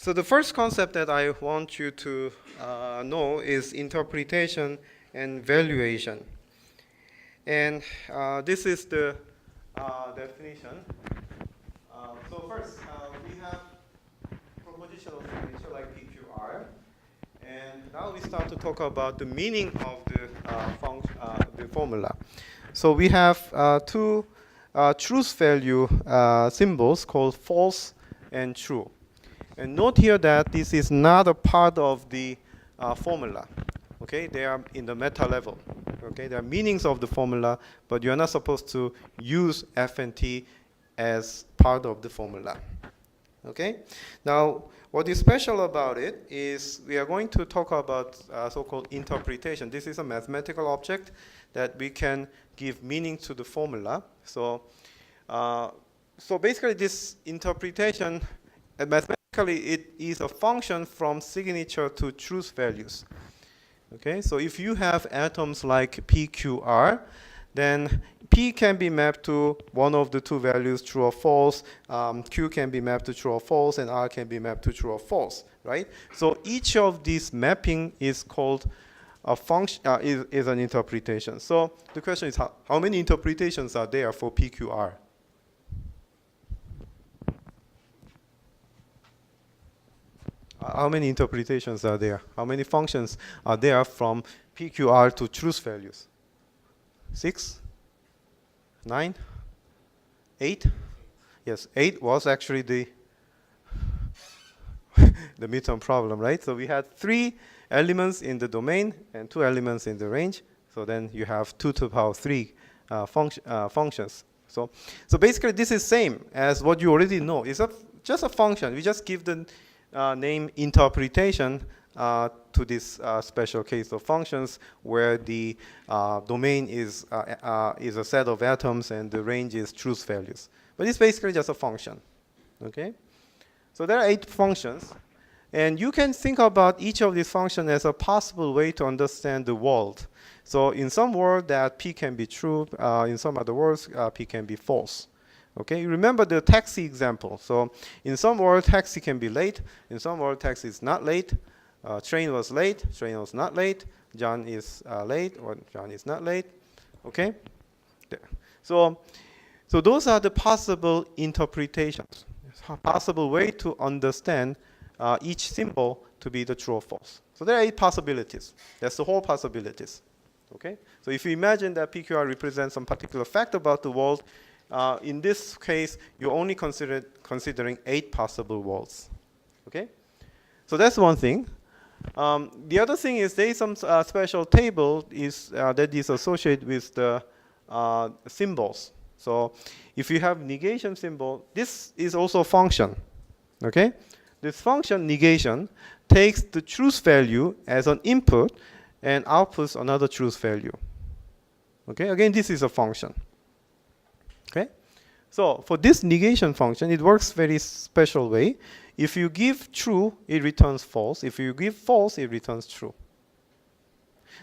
So the first concept that I want you to know is interpretation and valuation. And this is the definition. So first, we have propositional signature like PQR. And now we start to talk about the meaning of the formula. So we have two truth value symbols called false and true. And note here that this is not a part of the formula. Okay, they are in the meta level. Okay, they are meanings of the formula, but you're not supposed to use F and T as part of the formula. Okay, now what is special about it is we are going to talk about so-called interpretation. This is a mathematical object that we can give meaning to the formula. So basically this interpretation, mathematically it is a function from signature to truth values. Okay, so if you have atoms like PQR, then P can be mapped to one of the two values, true or false. Q can be mapped to true or false, and R can be mapped to true or false, right? So each of these mapping is called a function, is an interpretation. So the question is, how many interpretations are there for PQR? How many interpretations are there? How many functions are there from PQR to truth values? 6? 9? 8? Yes, 8 was actually the midterm problem, right? So we had 3 elements in the domain and 2 elements in the range. So then you have 2 to the power 3 functions. So basically this is same as what you already know. It's just a function. We just give the name interpretation to this special case of functions where the domain is a set of atoms and the range is truth values. But it's basically just a function. Okay? So there are 8 functions. And you can think about each of these functions as a possible way to understand the world. So in some world that P can be true, in some other words P can be false. Okay, remember the taxi example. So in some world taxi can be late, in some world taxi is not late. Train was late, train was not late. John is late, or John is not late. Okay, so those are the possible interpretations, possible way to understand each symbol to be the true or false. So there are 8 possibilities. That's the whole possibilities. Okay, so if you imagine that PQR represents some particular fact about the world, in this case, you're only considering 8 possible worlds. Okay? So that's one thing. The other thing is there is some special table that is associated with the symbols. So if you have negation symbol, this is also a function. Okay? This function negation takes the truth value as an input and outputs another truth value. Okay? Again, this is a function. Okay, so for this negation function, it works very special way. If you give true, it returns false. If you give false, it returns true.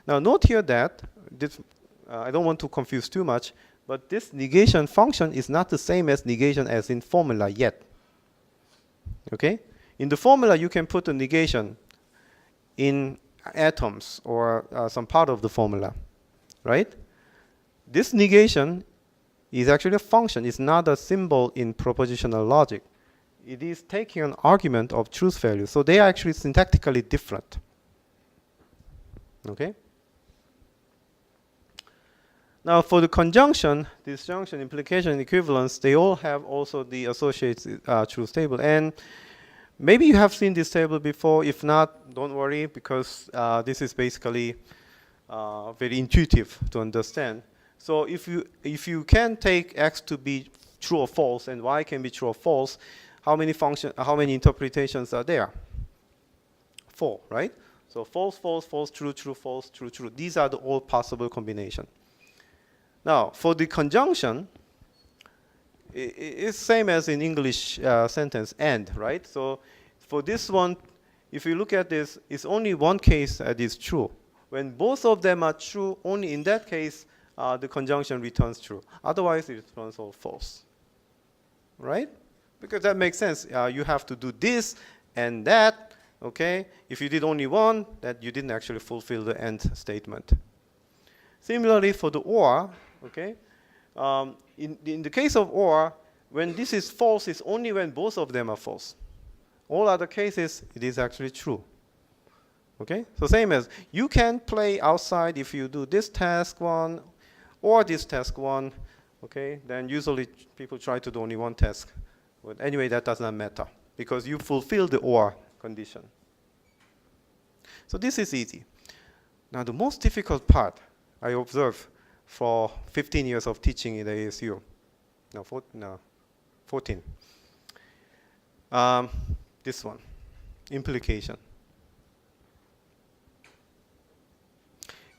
Now note here that this, I don't want to confuse too much, but this negation function is not the same as negation as in formula yet. Okay, in the formula you can put a negation in atoms or some part of the formula, right? This negation is actually a function. It's not a symbol in propositional logic. It is taking an argument of truth value. So they are actually syntactically different. Okay? Now for the conjunction, disjunction, implication, equivalence, they all have also the associated truth table. And maybe you have seen this table before. If not, don't worry, because this is basically very intuitive to understand. So if you can take X to be true or false and Y can be true or false, how many interpretations are there? 4, right? So false, false, false, true, true, false, true, true. These are the all possible combination. Now for the conjunction, it's same as in English sentence and, right? So for this one, if you look at this, it's only one case that is true. When both of them are true, only in that case the conjunction returns true. Otherwise, it returns all false. Right? Because that makes sense. You have to do this and that, okay, if you did only one, that you didn't actually fulfill the end statement. Similarly for the or, okay, in the case of or, when this is false, it's only when both of them are false. All other cases, it is actually true. Okay, so same as you can play outside if you do this task one or this task one. Okay, then usually people try to do only one task. But anyway, that does not matter because you fulfill the or condition. So this is easy. Now the most difficult part I observed for 15 years of teaching in the ASU. No, 14. This one, implication.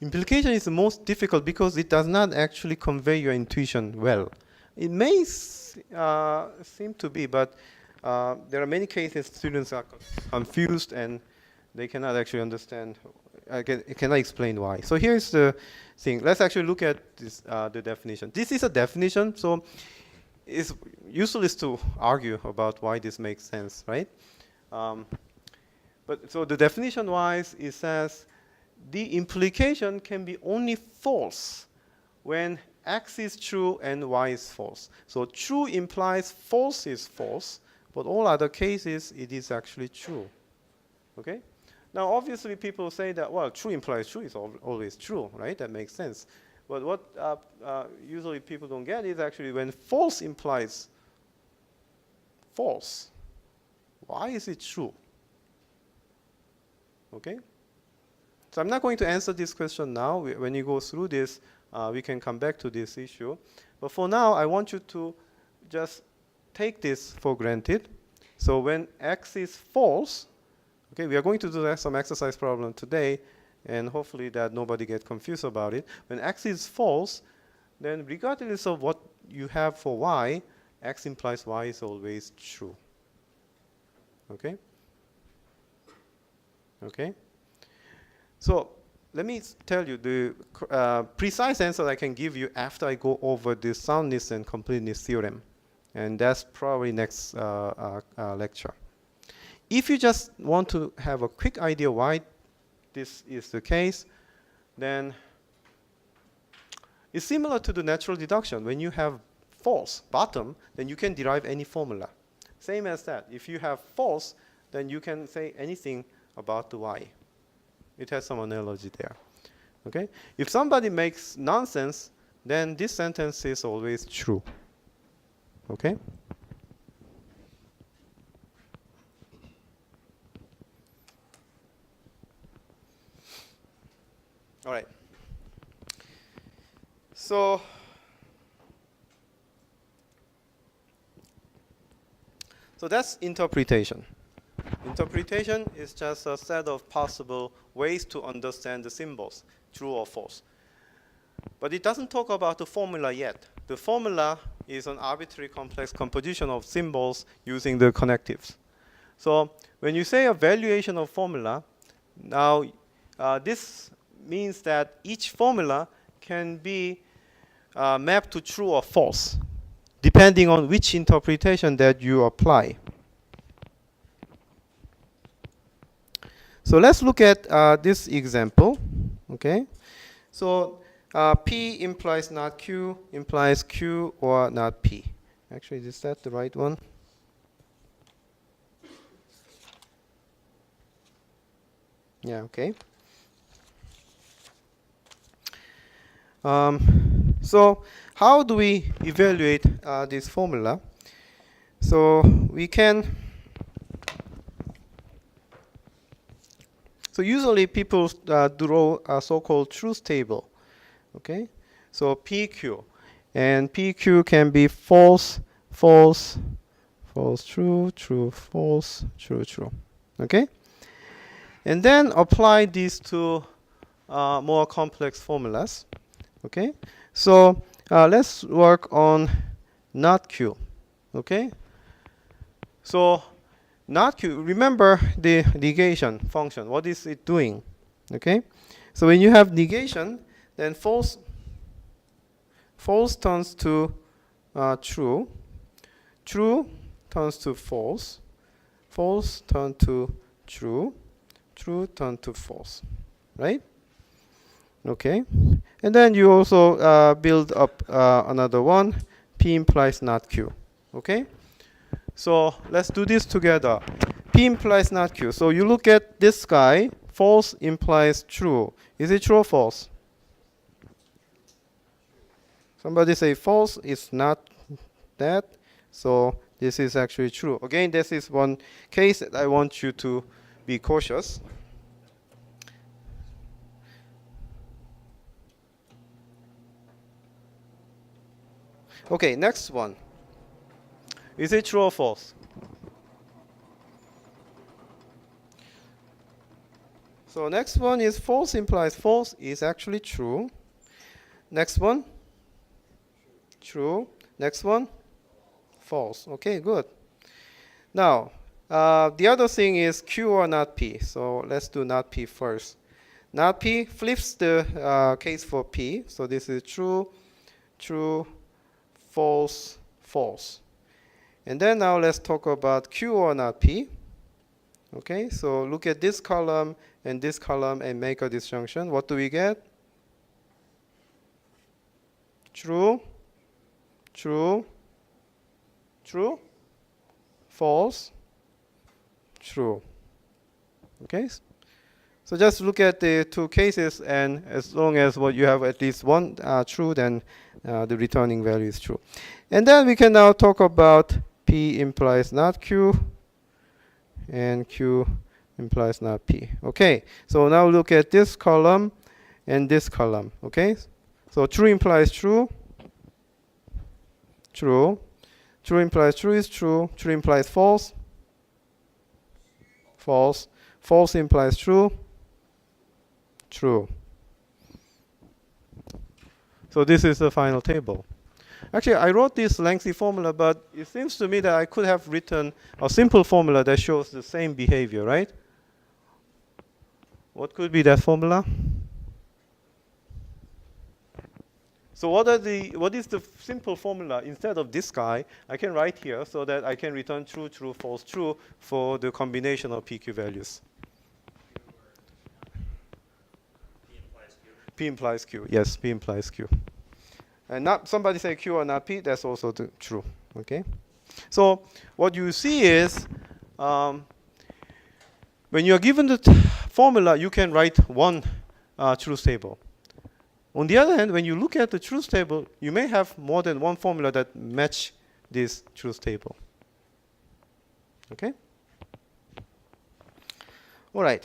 Implication is the most difficult because it does not actually convey your intuition well. It may seem to be, but there are many cases students are confused and they cannot actually understand, cannot explain why. So here's the thing. Let's actually look at this, the definition. This is a definition, so it's useless to argue about why this makes sense, right? But so the definition-wise, it says, the implication can be only false when X is true and Y is false. So true implies false is false, but all other cases, it is actually true. Okay? Now, obviously, people say that, well, true implies true is always true, right? That makes sense. But what usually people don't get is actually when false implies false, why is it true? Okay? So I'm not going to answer this question now. When you go through this, we can come back to this issue. But for now, I want you to just take this for granted. So when X is false, okay, we are going to do some exercise problem today, and hopefully that nobody gets confused about it. When X is false, then regardless of what you have for Y, X implies Y is always true. Okay? Okay? So let me tell you the precise answer I can give you after I go over the soundness and completeness theorem. And that's probably next lecture. If you just want to have a quick idea why this is the case, then it's similar to the natural deduction. When you have false bottom, then you can derive any formula. Same as that. If you have false, then you can say anything about the Y. It has some analogy there. Okay? If somebody makes nonsense, then this sentence is always true. Okay? All right. So that's interpretation. Interpretation is just a set of possible ways to understand the symbols, true or false. But it doesn't talk about the formula yet. The formula is an arbitrary complex composition of symbols using the connectives. So when you say a valuation of formula, now this means that each formula can be mapped to true or false, depending on which interpretation that you apply. So let's look at this example. Okay, so P implies not Q, implies Q or not P. Actually, is that the right one? Yeah, okay. So how do we evaluate this formula? So we can. So usually people draw a so-called truth table. Okay, so PQ, and PQ can be false, false, false, true, true, false, true, true. Okay, and then apply these to more complex formulas. Okay, so let's work on not Q. Okay, so not Q. Remember the negation function. What is it doing? Okay, so when you have negation, then false turns to true, true turns to false, false turn to true, true turn to false, right? Okay, and then you also build up another one, P implies not Q. Okay, so let's do this together. P implies not Q. So you look at this guy, false implies true. Is it true or false? Somebody say false, it's not that. So this is actually true. Again, this is one case that I want you to be cautious. Okay, next one. Is it true or false? So next one is false implies false is actually true. Next one? True. Next one? False. Okay, good. Now, the other thing is Q or not P. So let's do not P first. Not P flips the case for P. So this is true, true, false, false. And then now let's talk about Q or not P. Okay, so look at this column and make a disjunction. What do we get? True, true, true, false, true. Okay, so just look at the two cases, and as long as what you have at least one true, then the returning value is true. And then we can now talk about P implies not Q, and Q implies not P. Okay, so now look at this column and this column. Okay, so true implies true, true. True implies true is true. True implies false, false. False implies true, true. So this is the final table. Actually, I wrote this lengthy formula, but it seems to me that I could have written a simple formula that shows the same behavior, right? What could be that formula? So what is the simple formula? Instead of this guy, I can write here so that I can return true, true, false, true for the combination of PQ values. P implies Q. P implies Q. Yes, P implies Q. And not somebody say Q or not P, that's also true. Okay? So what you see is when you're given the formula, you can write one truth table. On the other hand, when you look at the truth table, you may have more than one formula that match this truth table. Okay? All right.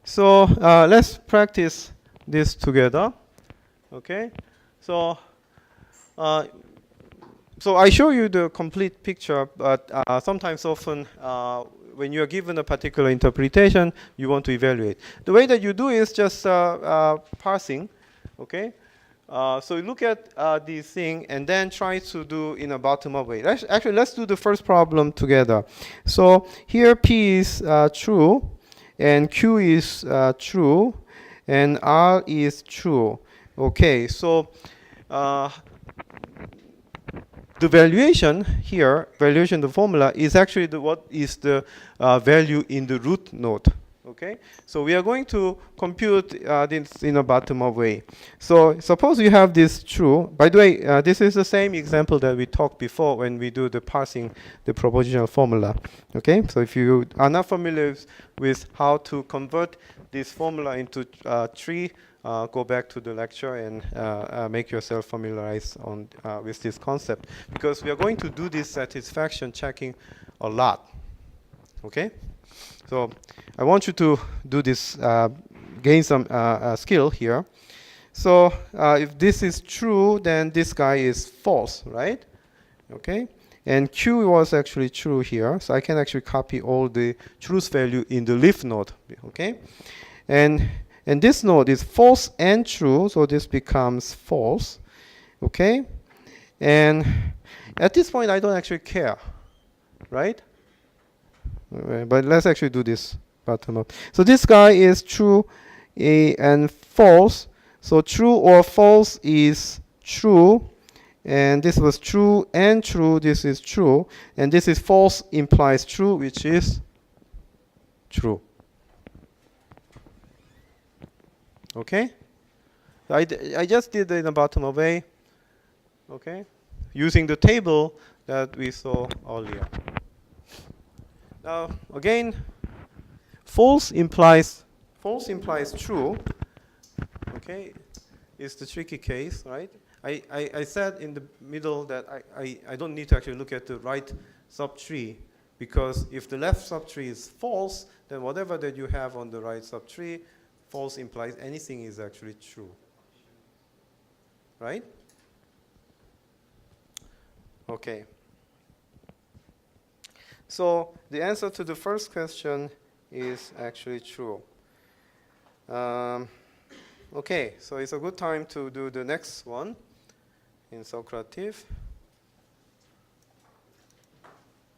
So let's practice this together. Okay? So I show you the complete picture, but sometimes often when you are given a particular interpretation, you want to evaluate. The way that you do is just parsing. Okay, so you look at this thing and then try to do in a bottom-up way. Actually, let's do the first problem together. So here P is true, and Q is true, and R is true. Okay, so the valuation here, valuation, the formula, is actually what is the value in the root node. Okay, so we are going to compute this in a bottom-up way. So suppose you have this true. By the way, this is the same example that we talked before when we do the parsing the propositional formula. Okay, so if you are not familiar with how to convert this formula into tree, go back to the lecture and make yourself familiarized with this concept, because we are going to do this satisfaction checking a lot. Okay. So I want you to do this, gain some skill here. So if this is true, then this guy is false, right? Okay. And Q was actually true here. So I can actually copy all the truth value in the leaf node. Okay. And this node is false and true. So this becomes false. Okay. And at this point, I don't actually care, right? But let's actually do this bottom up. So this guy is true and false. So true or false is true, and this was true and true, this is true, and this is false implies true, which is true. Okay? I just did it in the bottom of A, okay, using the table that we saw earlier. Now, again, false implies true, okay, is the tricky case, right? I said in the middle that I don't need to actually look at the right subtree, because if the left subtree is false, then whatever that you have on the right subtree, false implies anything is actually true. Right? Okay. So the answer to the first question is actually true. Okay, so it's a good time to do the next one in Socrative.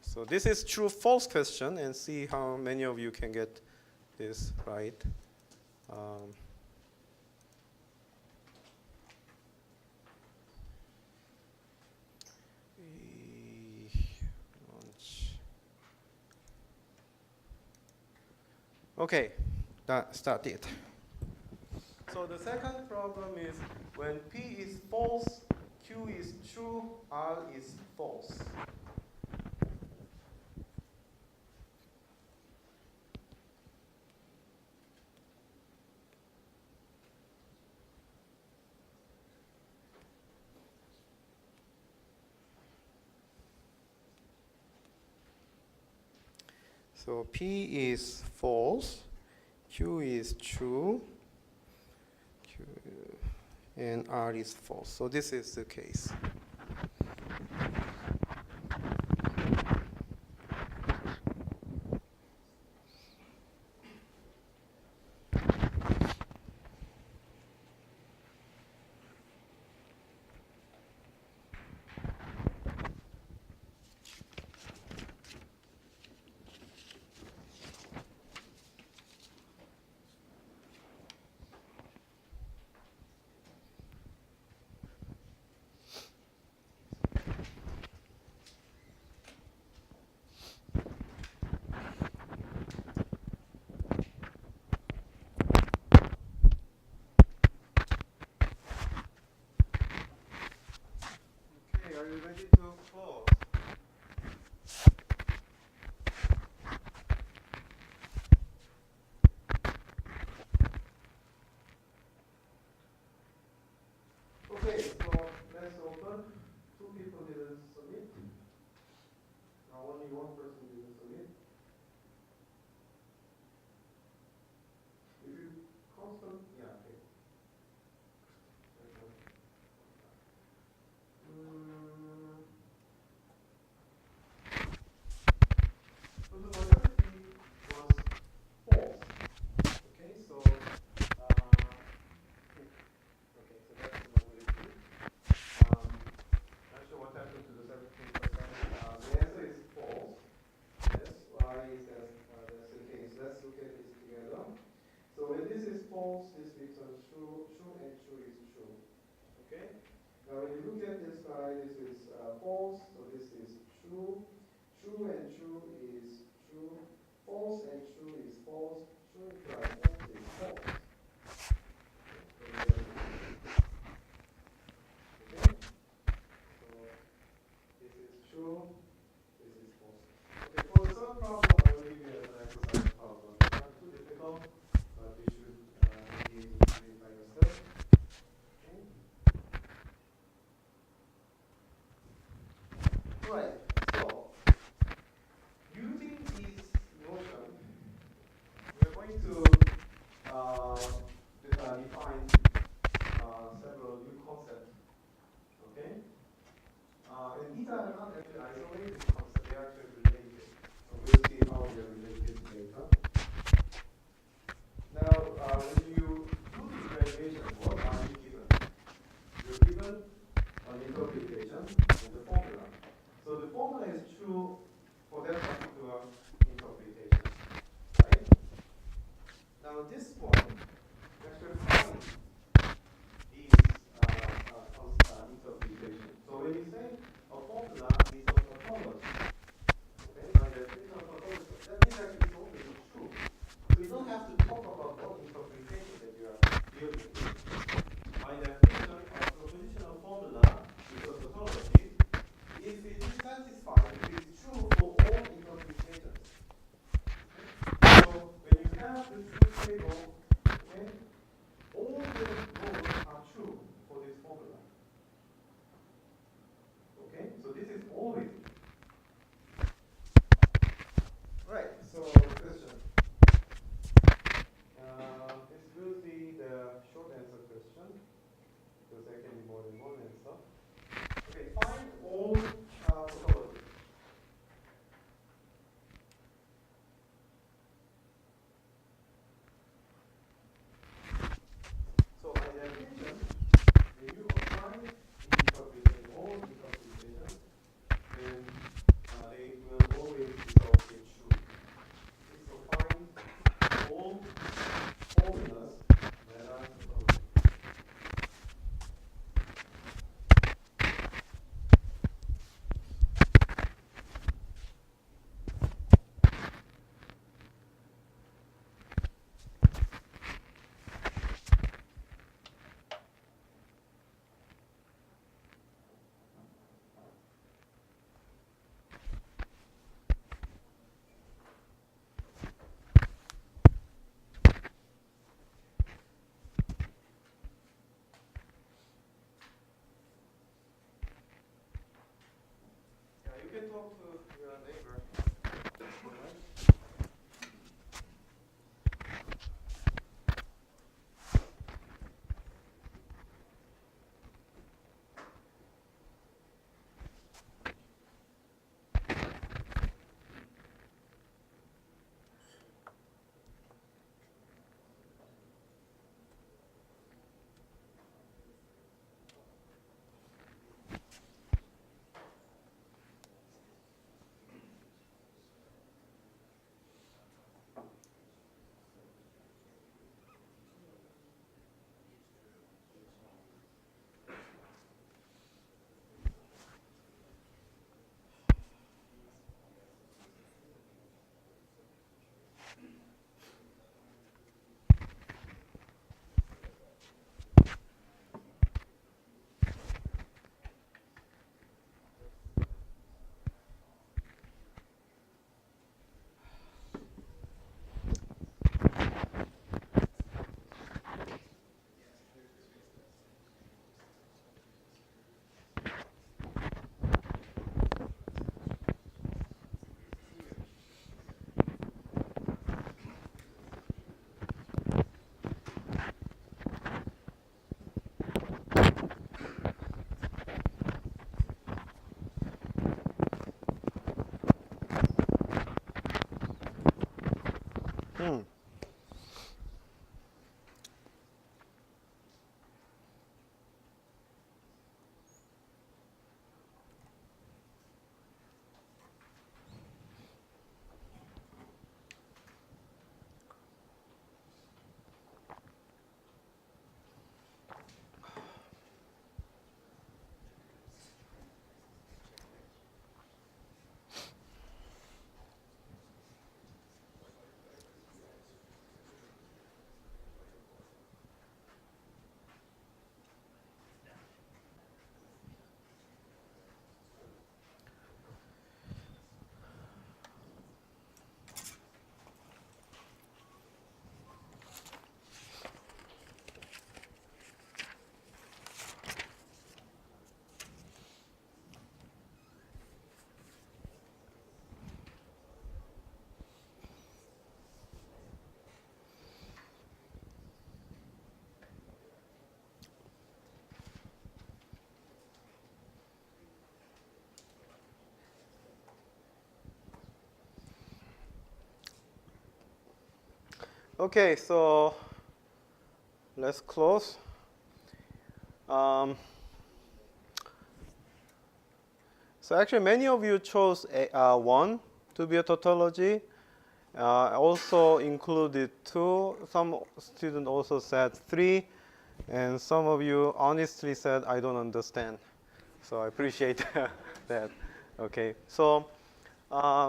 So this is true-false question, and see how many of you can get this right. Okay, start it. So the second problem is when P is false, Q is true, R is false. So P is false, Q is true, and R is false. So this is the case. Are you ready to close? Okay, so let's open. Two people didn't submit. Now only one person didn't submit. If you constant, yeah, okay. So the majority was false. Okay, so okay, so that's the majority. Not sure what happened to the 17%. The answer is false. Yes, why is that? That's the case. Let's look at this together. So when this is false, this becomes true, and true is true. Okay. Now when you look at this guy, this is false, so this is true. True and true is true. False and true is false. True implies false is false. Okay. So this is true. This is false. Okay. For the third problem, I will give you an exercise problem. It's not too difficult, but you should be able to do it by yourself. Okay. Right. So using this notion, we're going to can talk to your neighbor. Okay, so let's close. So actually, many of you chose 1 to be a tautology. Also included 2. Some students also said 3. And some of you honestly said, I don't understand. So I appreciate that. Okay, so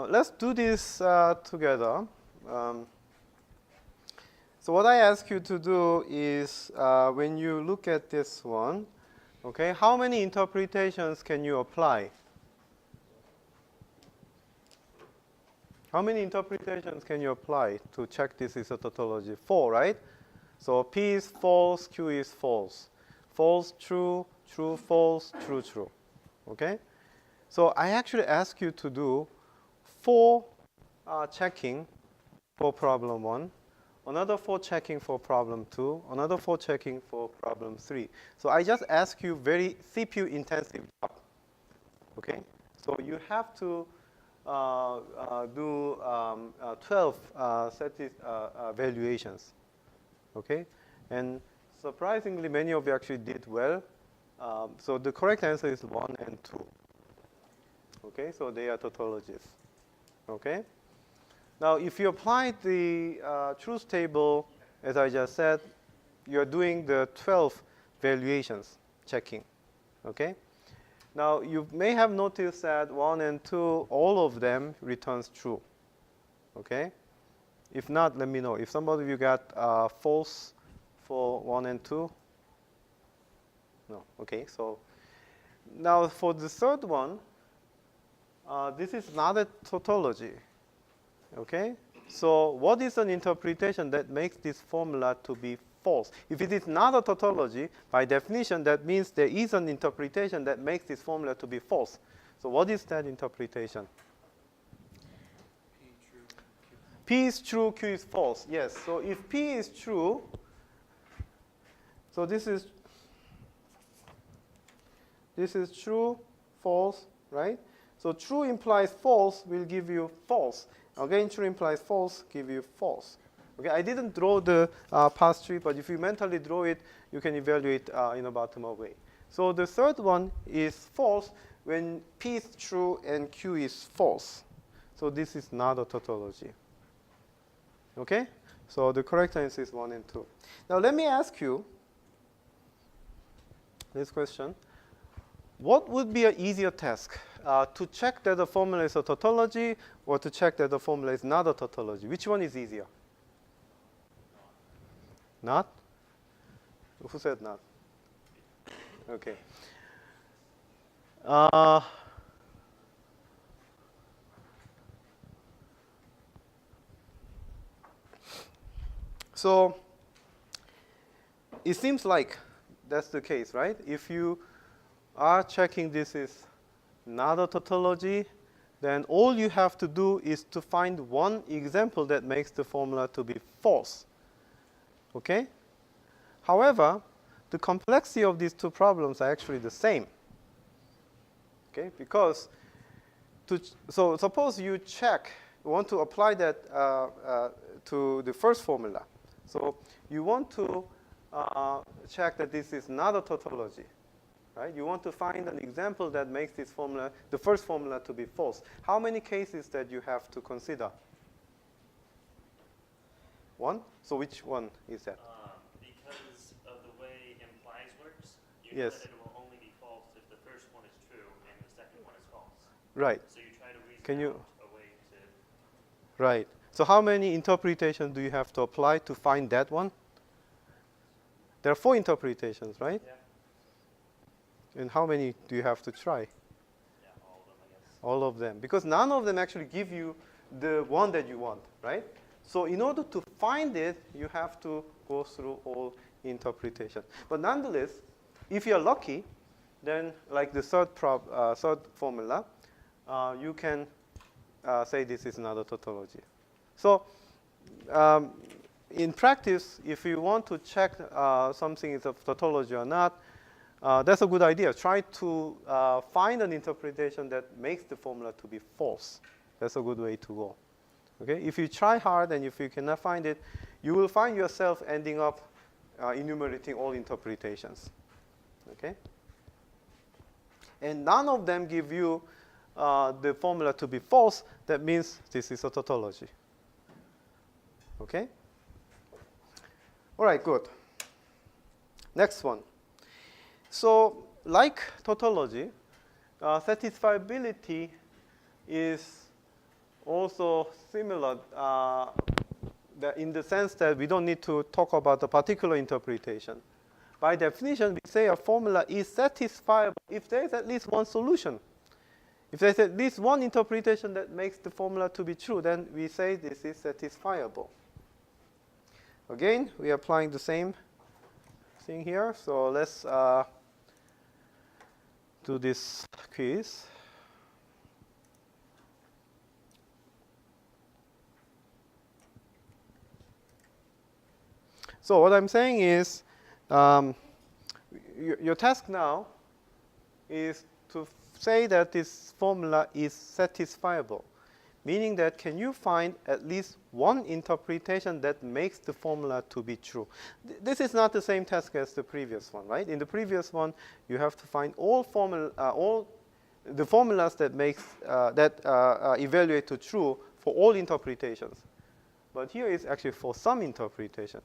let's do this together. So what I ask you to do is when you look at this one, okay, how many interpretations can you apply? How many interpretations can you apply to check this is a tautology? 4, right? So P is false, Q is false. False, true, true, false, true, true. Okay? So I actually ask you to do 4 checking for problem 1, another 4 checking for problem 2, another 4 checking for problem 3. So I just ask you very CPU intensive job. Okay? So you have to do 12 valuations. Okay? And surprisingly, many of you actually did well. So the correct answer is 1 and 2. Okay? So they are tautologies. Okay? Now, if you apply the truth table, as I just said, you're doing the 12 valuations checking. Okay? Now, you may have noticed that 1 and 2, all of them returns true. Okay? If not, let me know. If some of you got false for 1 and 2, no. Okay, so now for the third one, this is not a tautology. Okay? So what is an interpretation that makes this formula to be false? If it is not a tautology, by definition, that means there is an interpretation that makes this formula to be false. So what is that interpretation? P is true, Q is false. Yes. So if P is true, so this is true, false, right? So true implies false will give you false. Again, true implies false, give you false. Okay, I didn't draw the path tree, but if you mentally draw it, you can evaluate in a bottom-up way. So the third one is false when P is true and Q is false. So this is not a tautology. Okay? So the correct answer is 1 and 2. Now let me ask you this question. What would be an easier task? To check that the formula is a tautology or to check that the formula is not a tautology? Which one is easier? Not? Who said not? Okay. So it seems like that's the case, right? If you are checking this is not a tautology, then all you have to do is to find one example that makes the formula to be false. Okay? However, the complexity of these two problems are actually the same. Okay? Because so suppose you want to apply that to the first formula. So you want to check that this is not a tautology. Right? You want to find an example that makes this formula, the first formula, to be false. How many cases that you have to consider? One? So which one is that? Because of the way implies works, you Yes. know that it will only be false if the first one is true and the second one is false. Right. So you try to reason Can you? out a way to... Right. So how many interpretations do you have to apply to find that one? There are 4 interpretations, right? Yeah. And how many do you have to try? Yeah, all of them, I guess. All of them. Because none of them actually give you the one that you want, right? So in order to find it, you have to go through all interpretation. But nonetheless, if you're lucky, then like the third formula, you can say this is not a tautology. So in practice, if you want to check something is a tautology or not, that's a good idea. Try to find an interpretation that makes the formula to be false. That's a good way to go. Okay? If you try hard and if you cannot find it, you will find yourself ending up enumerating all interpretations. Okay? And none of them give you the formula to be false. That means this is a tautology. Okay? All right, good. Next one. So, like tautology, satisfiability is also similar in the sense that we don't need to talk about a particular interpretation. By definition, we say a formula is satisfiable if there is at least one solution. If there's at least one interpretation that makes the formula to be true, then we say this is satisfiable. Again, we are applying the same thing here. So let's do this quiz. So what I'm saying is, your task now is to say that this formula is satisfiable, meaning that can you find at least one interpretation that makes the formula to be true? This is not the same task as the previous one, right? In the previous one, you have to find all the formulas that evaluate to true for all interpretations. But here is actually for some interpretation.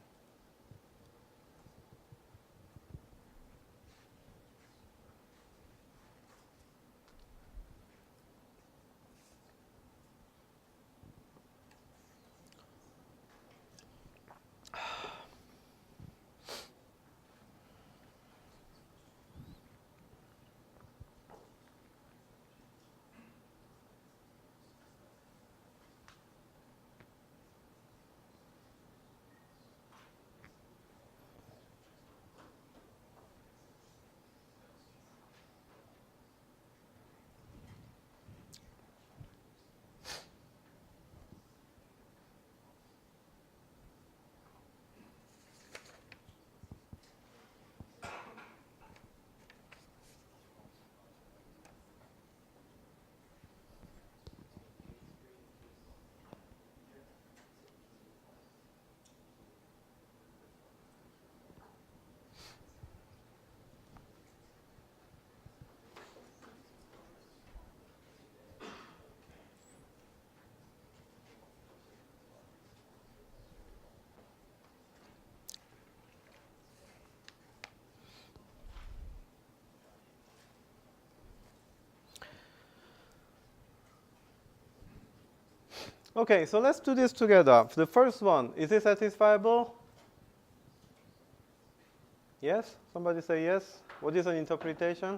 Okay, so let's do this together. The first one, is it satisfiable? Yes? Somebody say yes. What is an interpretation?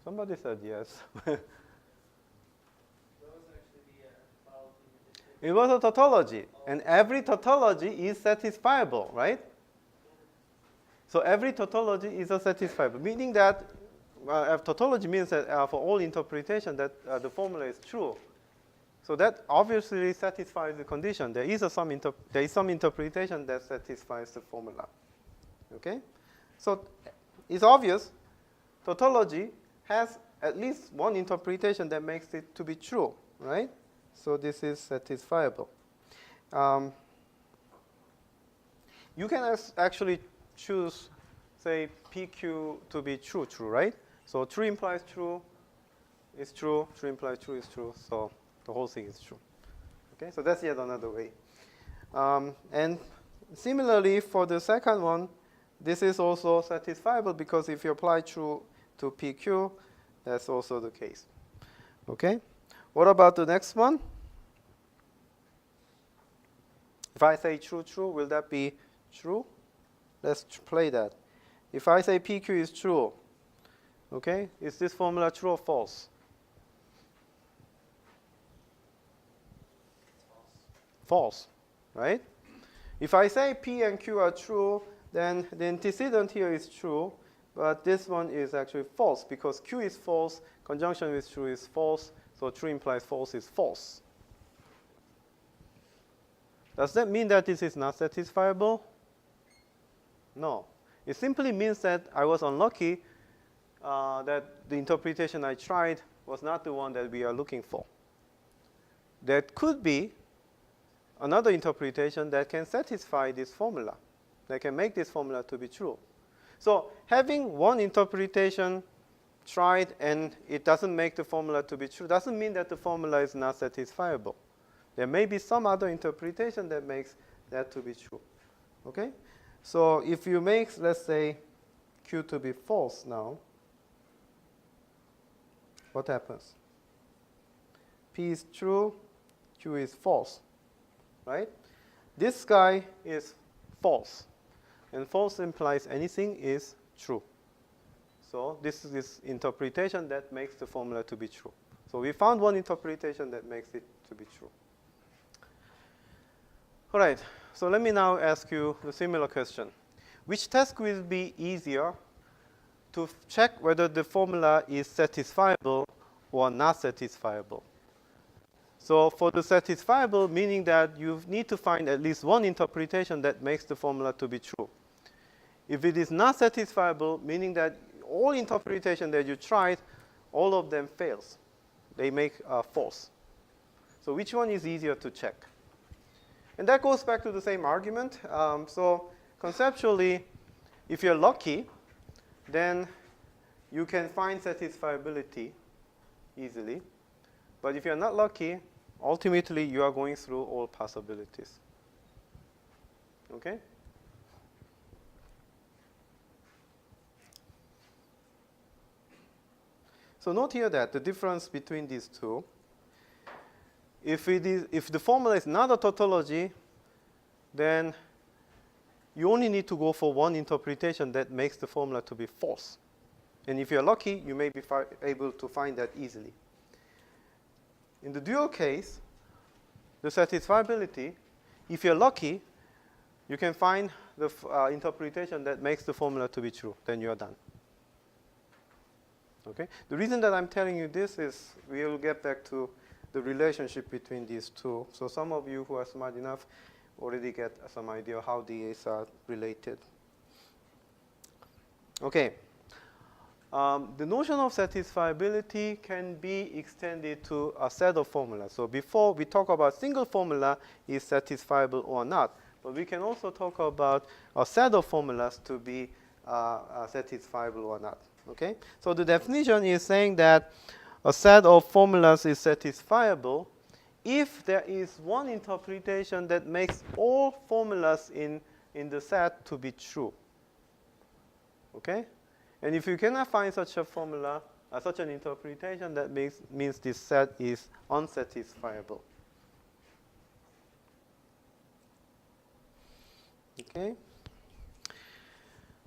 Somebody said yes. It was a tautology, and every tautology is satisfiable, right? So every tautology is a satisfiable, meaning that tautology means that for all interpretation that the formula is true. So that obviously satisfies the condition. There is some interpretation that satisfies the formula. Okay? So it's obvious tautology has at least one interpretation that makes it to be true, right? So this is satisfiable. You can actually choose, say, PQ to be true, right? So true implies true is true, true implies true is true, so the whole thing is true. Okay, so that's yet another way. And similarly, for the second one, this is also satisfiable because if you apply true to PQ, that's also the case. Okay, what about the next one? If I say true, true, will that be true? Let's play that. If I say PQ is true, okay, is this formula true or false? False, right? If I say P and Q are true, then the antecedent here is true, but this one is actually false because Q is false, conjunction with true is false, so true implies false is false. Does that mean that this is not satisfiable? No. It simply means that I was unlucky that the interpretation I tried was not the one that we are looking for. There could be another interpretation that can satisfy this formula, that can make this formula to be true. So having one interpretation tried and it doesn't make the formula to be true doesn't mean that the formula is not satisfiable. There may be some other interpretation that makes that to be true. Okay? So if you make, let's say, Q to be false now, what happens? P is true, Q is false, right? This guy is false, and false implies anything is true. So this is this interpretation that makes the formula to be true. So we found one interpretation that makes it to be true. All right, so let me now ask you a similar question. Which task will be easier to check whether the formula is satisfiable or not satisfiable? So for the satisfiable, meaning that you need to find at least one interpretation that makes the formula to be true. If it is not satisfiable, meaning that all interpretation that you tried, all of them fails. They make false. So which one is easier to check? And that goes back to the same argument. So conceptually, if you're lucky, then you can find satisfiability easily. But if you're not lucky, ultimately you are going through all possibilities. Okay? So note here that the difference between these two, if the formula is not a tautology, then you only need to go for one interpretation that makes the formula to be false. And if you're lucky, you may be able to find that easily. In the dual case, the satisfiability, if you're lucky, you can find the interpretation that makes the formula to be true. Then you're done. Okay? The reason that I'm telling you this is we will get back to the relationship between these two. So some of you who are smart enough already get some idea how these are related. Okay. The notion of satisfiability can be extended to a set of formulas. So before we talk about single formula is satisfiable or not, but we can also talk about a set of formulas to be satisfiable or not. Okay? So the definition is saying that a set of formulas is satisfiable if there is one interpretation that makes all formulas in the set to be true. Okay? And if you cannot find such a formula, such an interpretation, that means this set is unsatisfiable. Okay?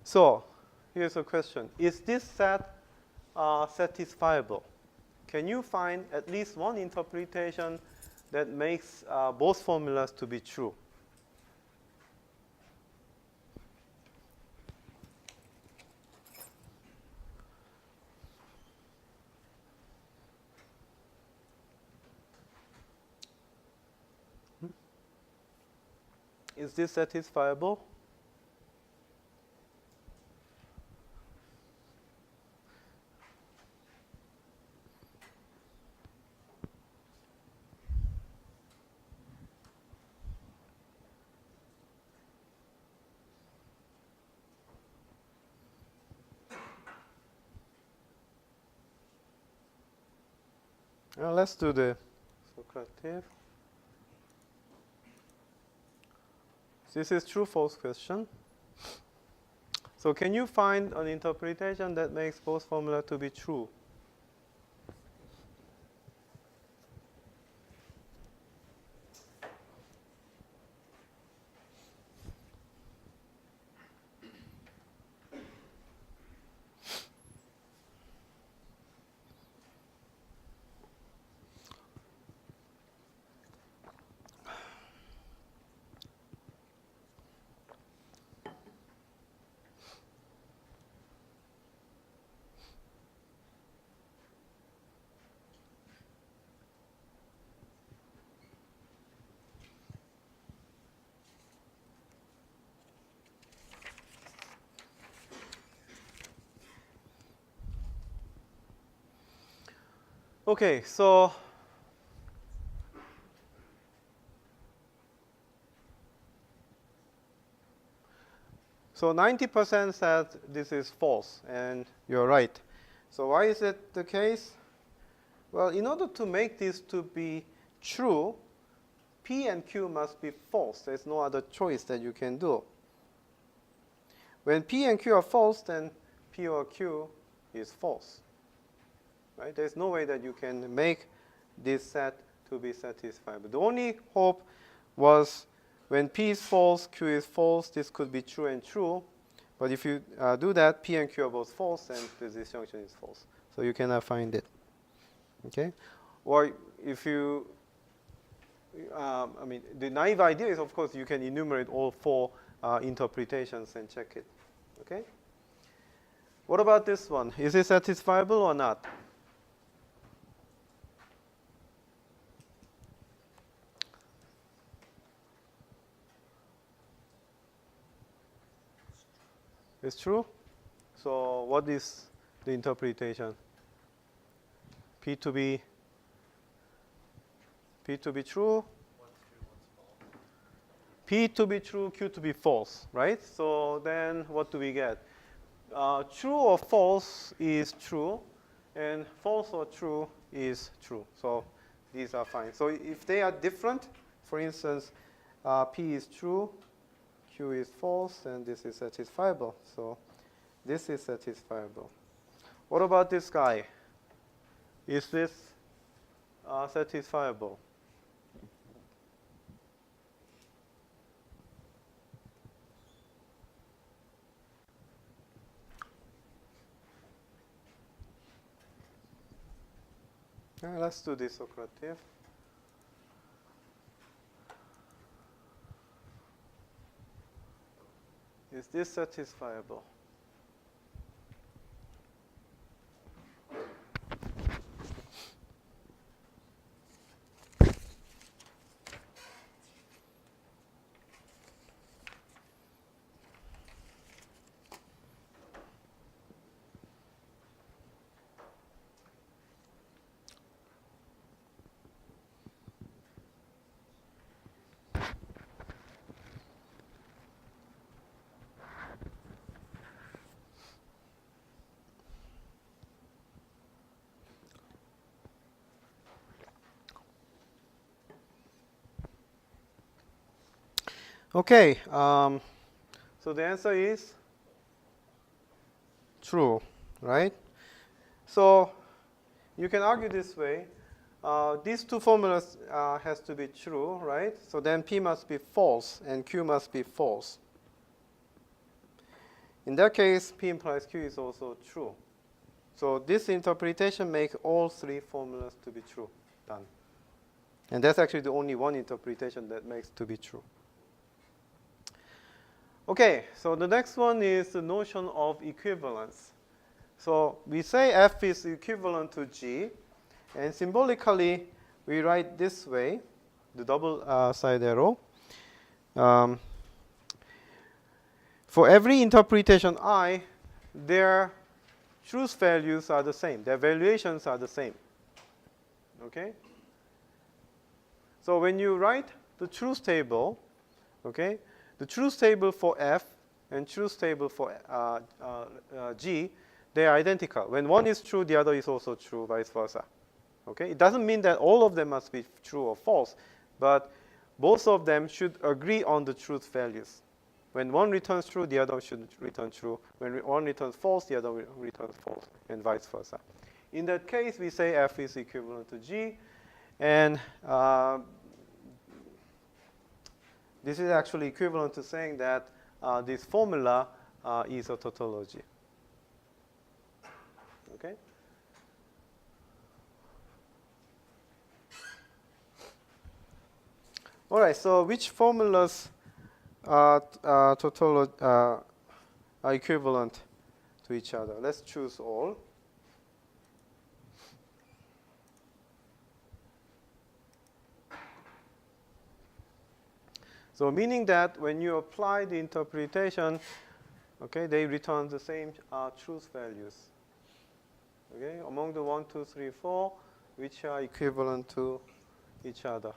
So, here's a question. Is this set satisfiable? Can you find at least one interpretation that makes both formulas to be true? Is this satisfiable? Now let's do the Socrative. This is true-false question. So can you find an interpretation that makes both formula to be true? Okay, so So 90% said this is false, and you're right. So why is it the case? Well, in order to make this to be true, P and Q must be false. There's no other choice that you can do. When P and Q are false, then P or Q is false. Right? There's no way that you can make this set to be satisfied. But the only hope was when P is false, Q is false, this could be true and true. But if you do that, P and Q are both false, then the disjunction is false. So you cannot find it. Okay? Or if you, the naive idea is, of course, you can enumerate all four interpretations and check it. Okay? What about this one? Is it satisfiable or not? It's true? So what is the interpretation? P to be true? P to be true, Q to be false, right? So then what do we get? True or false is true, and false or true is true. So these are fine. So if they are different, for instance, P is true, Q is false, and this is satisfiable. So this is satisfiable. What about this guy? Is this satisfiable? Let's do this Socrative. Is this satisfiable? Okay, so the answer is true, right? So you can argue this way. These two formulas has to be true, right? So then P must be false and Q must be false. In that case, P implies Q is also true. So this interpretation makes all three formulas to be true. Done. And that's actually the only one interpretation that makes to be true. Okay, so the next one is the notion of equivalence. So we say F is equivalent to G, and symbolically we write this way, the double side arrow. For every interpretation I, their truth values are the same. Their valuations are the same. Okay? So when you write the truth table, okay, the truth table for F and truth table for G, they are identical. When one is true, the other is also true, vice versa. Okay? It doesn't mean that all of them must be true or false, but both of them should agree on the truth values. When one returns true, the other should return true. When one returns false, the other returns false, and vice versa. In that case, we say F is equivalent to G, and this is actually equivalent to saying that this formula is a tautology. Okay? All right, so which formulas are equivalent to each other? Let's choose all. So meaning that when you apply the interpretation, okay, they return the same truth values. Okay, among the 1, 2, 3, 4, which are equivalent to each other.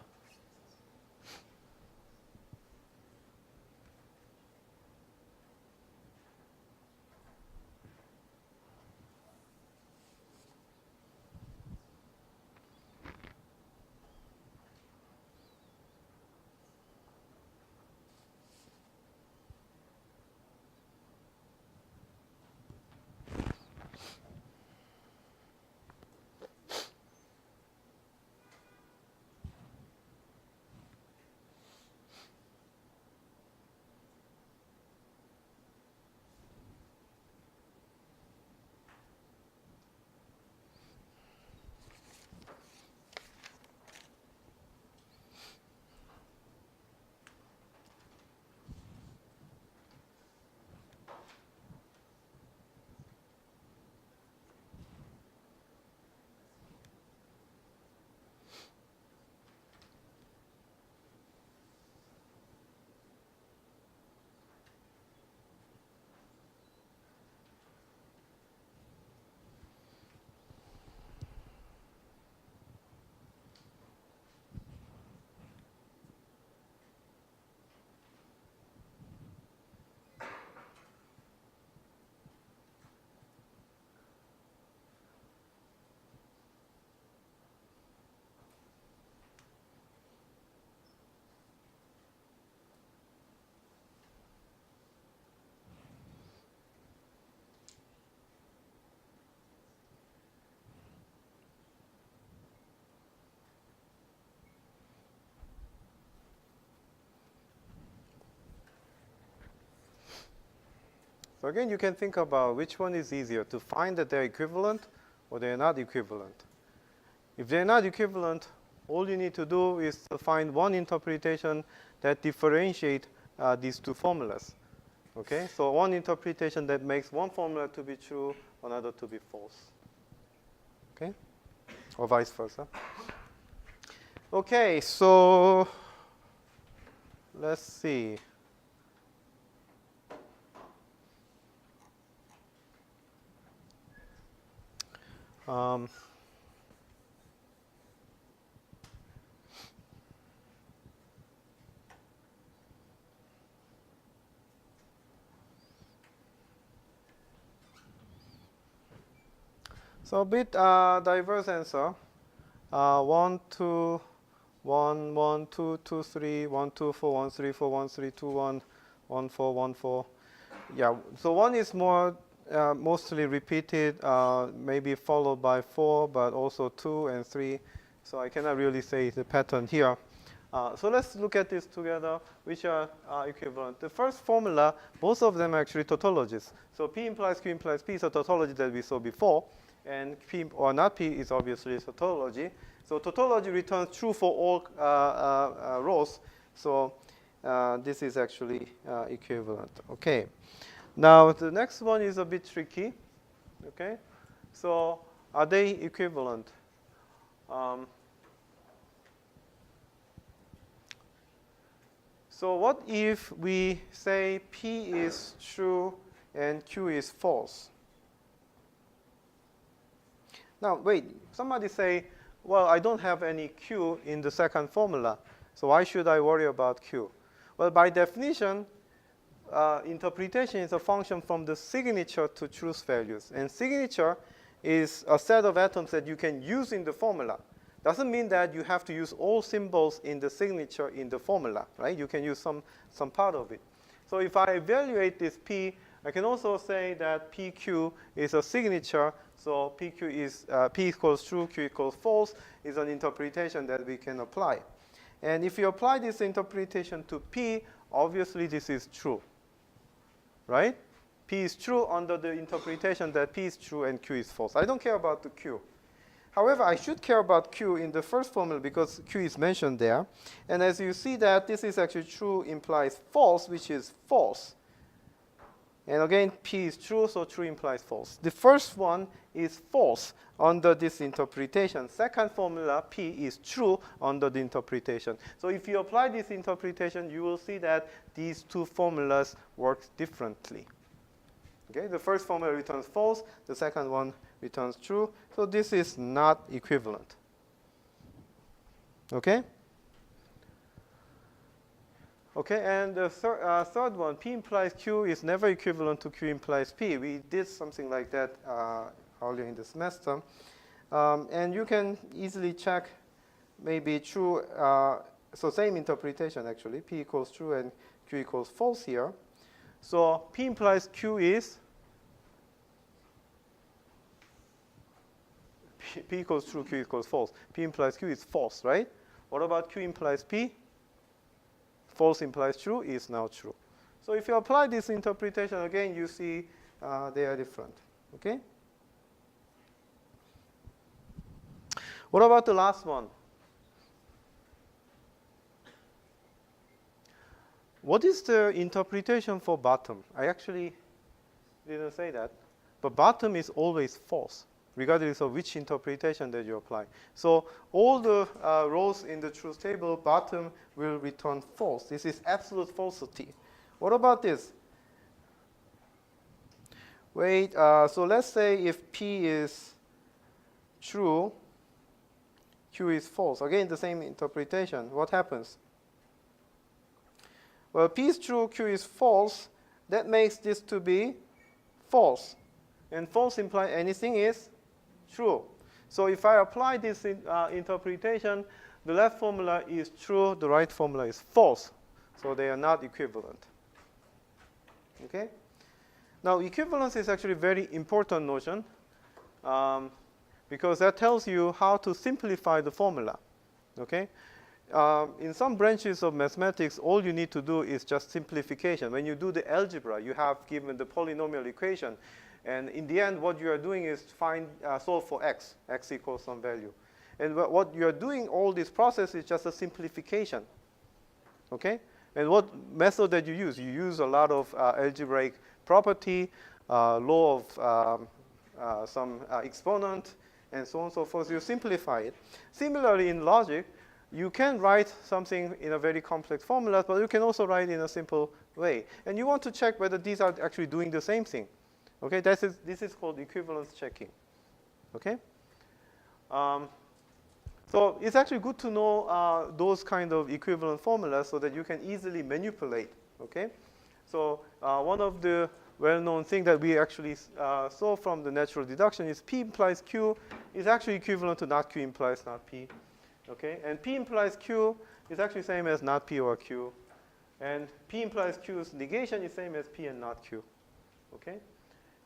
So again, you can think about which one is easier, to find that they're equivalent or they're not equivalent. If they're not equivalent, all you need to do is to find one interpretation that differentiates these two formulas. Okay, so one interpretation that makes one formula to be true, another to be false. Okay, or vice versa. Okay, so let's see. So a bit diverse answer. 1, 2, 1, 1, 2, 2, 3, 1, 2, 4, 1, 3, 4, 1, 3, 2, 1, 1, 4, 1, 4. Yeah, so one is more mostly repeated, maybe followed by 4, but also 2 and 3. So I cannot really say the pattern here. So let's look at this together, which are equivalent. The first formula, both of them are actually tautologies. So P implies Q implies P is a tautology that we saw before, and P or not P is obviously a tautology. So tautology returns true for all rows. So this is actually equivalent. Okay. Now the next one is a bit tricky. Okay. So are they equivalent? So what if we say P is true and Q is false? Now, wait, somebody say, well, I don't have any Q in the second formula, so why should I worry about Q? Well, by definition, interpretation is a function from the signature to truth values. And signature is a set of atoms that you can use in the formula. Doesn't mean that you have to use all symbols in the signature in the formula, right? You can use some part of it. So if I evaluate this P, I can also say that PQ is a signature. So PQ is P equals true, Q equals false is an interpretation that we can apply. And if you apply this interpretation to P, obviously this is true, right? P is true under the interpretation that P is true and Q is false. I don't care about the Q. However, I should care about Q in the first formula because Q is mentioned there. And as you see that this is actually true implies false, which is false. And again, P is true, so true implies false. The first one is false under this interpretation. Second formula, P is true under the interpretation. So if you apply this interpretation, you will see that these two formulas work differently. Okay, the first formula returns false, the second one returns true. So this is not equivalent. Okay? Okay, and the third one, P implies Q is never equivalent to Q implies P. We did something like that earlier in the semester. And you can easily check maybe true, so same interpretation actually, P equals true and Q equals false here. So P implies Q is P equals true, Q equals false. P implies Q is false, right? What about Q implies P? False implies true is now true. So if you apply this interpretation again, you see they are different. Okay? What about the last one? What is the interpretation for bottom? I actually didn't say that. But bottom is always false, regardless of which interpretation that you apply. So all the rows in the truth table, bottom will return false. This is absolute falsity. What about this? Wait, so let's say if P is true, Q is false. Again, the same interpretation. What happens? Well, P is true, Q is false. That makes this to be false. And false implies anything is true. So if I apply this interpretation, the left formula is true, the right formula is false. So they are not equivalent. Okay? Now, equivalence is actually a very important notion because that tells you how to simplify the formula. Okay? In some branches of mathematics, all you need to do is just simplification. When you do the algebra, you have given the polynomial equation. And in the end, what you are doing is solve for x. X equals some value. And what you are doing, all this process is just a simplification. Okay? And what method that you use? You use a lot of algebraic property, law of some exponent, and so on and so forth. You simplify it. Similarly, in logic, you can write something in a very complex formula, but you can also write in a simple way. And you want to check whether these are actually doing the same thing. Okay, this is called equivalence checking. Okay? So it's actually good to know those kind of equivalent formulas so that you can easily manipulate. Okay? So one of the well-known things that we actually saw from the natural deduction is P implies Q is actually equivalent to not Q implies not P. Okay? And P implies Q is actually same as not P or Q. And P implies Q's negation is same as P and not Q. Okay?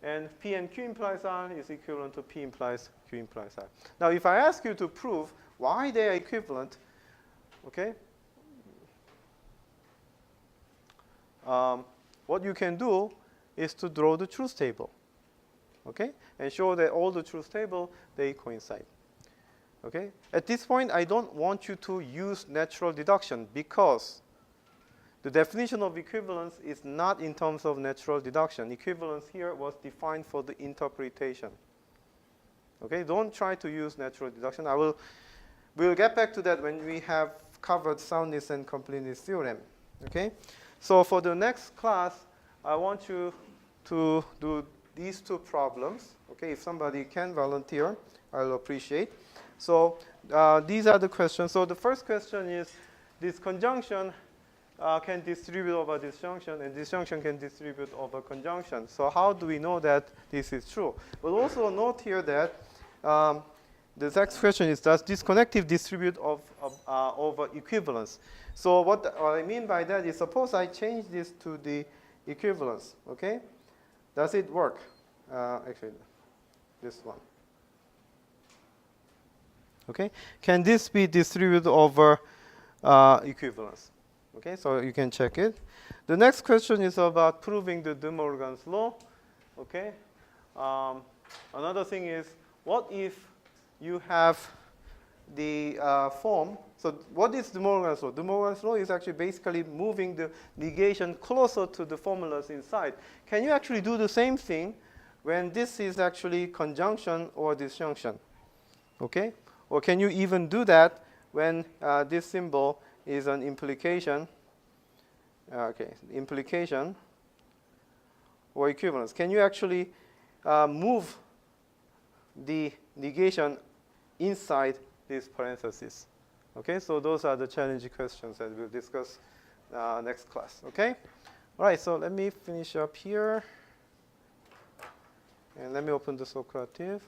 And P and Q implies R is equivalent to P implies Q implies R. Now, if I ask you to prove why they are equivalent, okay, what you can do is to draw the truth table, okay, and show that all the truth table, they coincide. Okay? At this point, I don't want you to use natural deduction because the definition of equivalence is not in terms of natural deduction. Equivalence here was defined for the interpretation. Okay? Don't try to use natural deduction. We'll get back to that when we have covered soundness and completeness theorem. Okay? So for the next class, I want you to do these two problems. Okay? If somebody can volunteer, I'll appreciate. So these are the questions. So the first question is, this conjunction can distribute over disjunction, and disjunction can distribute over conjunction. So how do we know that this is true? But also note here that the next question is, does disconnective distribute over equivalence? So what I mean by that is, suppose I change this to the equivalence, okay? Does it work? Actually, this one. Okay, can this be distributed over equivalence? Okay, so you can check it. The next question is about proving the De Morgan's law. Okay, another thing is, what if you have the form? So what is De Morgan's law? De Morgan's law is actually basically moving the negation closer to the formulas inside. Can you actually do the same thing when this is actually conjunction or disjunction? Okay. Or can you even do that when this symbol is an implication? Okay, implication or equivalence. Can you actually move the negation inside this parenthesis? Okay, so those are the challenging questions that we'll discuss next class. Okay? All right, so let me finish up here. And let me open the Socrative.